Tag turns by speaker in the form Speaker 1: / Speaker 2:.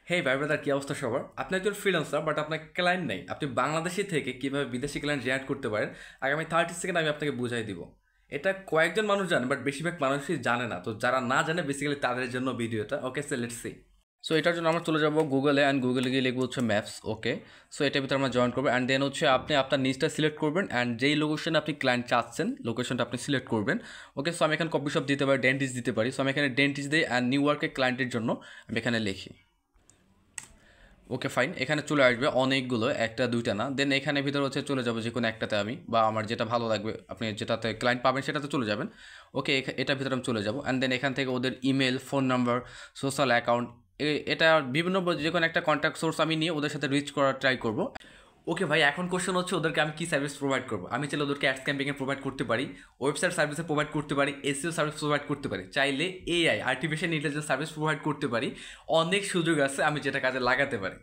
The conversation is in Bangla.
Speaker 1: হেই ভাই ব্রাদার, কি অবস্থা সবার? আপনি একজন ফ্রিল্যান্সার বাট আপনার ক্লায়েন্ট নেই। আপনি বাংলাদেশি থেকে কীভাবে বিদেশি ক্লায়েন্ট জেনারেট করতে পারেন আগামী 30 সেকেন্ড আমি আপনাকে বুঝাই দিব। এটা কয়েকজন মানুষ জানে বাট বেশিরভাগ মানুষই জানে না। তো যারা না জানে বেসিক্যালি তাদের জন্য ভিডিওটা। ওকে, সো লেটস সি। সো এটার জন্য আমরা চলে যাবো গুগলে, অ্যান্ড গুগলে গিয়ে লিখবো হচ্ছে ম্যাপস। ওকে, সো এটার ভিতরে আমরা জয়েন করবো, অ্যান্ড দেন হচ্ছে আপনি আপনার নিচটা সিলেক্ট করবেন, অ্যান্ড যেই লোকেশনে আপনি ক্লায়েন্ট চাচ্ছেন লোকেশনটা আপনি সিলেক্ট করবেন। ওকে, সো আমি এখানে কফি শপ দিতে পারি, ডেন্টিস্ট দিতে পারি। সো আমি এখানে ডেন্টিস্ট দিই, অ্যান্ড নিউ ইয়র্কের ক্লায়েন্টের জন্য আমি এখানে লিখি। ওকে ফাইন, এখানে চলে আসবে অনেকগুলো, একটা দুইটা না। দেন এখানে ভিতরে হচ্ছে চলে যাবো যে কোনো একটাতে আমি, বা আমার যেটা ভালো লাগবে আপনি যেটাতে ক্লায়েন্ট পাবেন সেটাতে চলে যাবেন। ওকে, এটার ভিতরে আমি চলে যাবো, অ্যান্ড দেন এখান থেকে ওদের email, phone number, social account, এটা বিভিন্ন যে কোনো একটা কন্ট্যাক্ট সোর্স আমি নিয়ে ওদের সাথে রিচ করার ট্রাই করবো। ওকে ভাই, এখন কোশ্চেন হচ্ছে ওদেরকে আমি কী সার্ভিস প্রোভাইড করবো। আমি চাইলে ওদেরকে অ্যাডস ক্যাম্পেইনে প্রোভাইড করতে পারি, ওয়েবসাইট সার্ভিসে প্রোভাইড করতে পারি, এসইও সার্ভিস প্রোভাইড করতে পারি, চাইলে AI artificial intelligence service provide করতে পারি। অনেক সুযোগ আছে আমি যেটা কাজে লাগাতে পারি।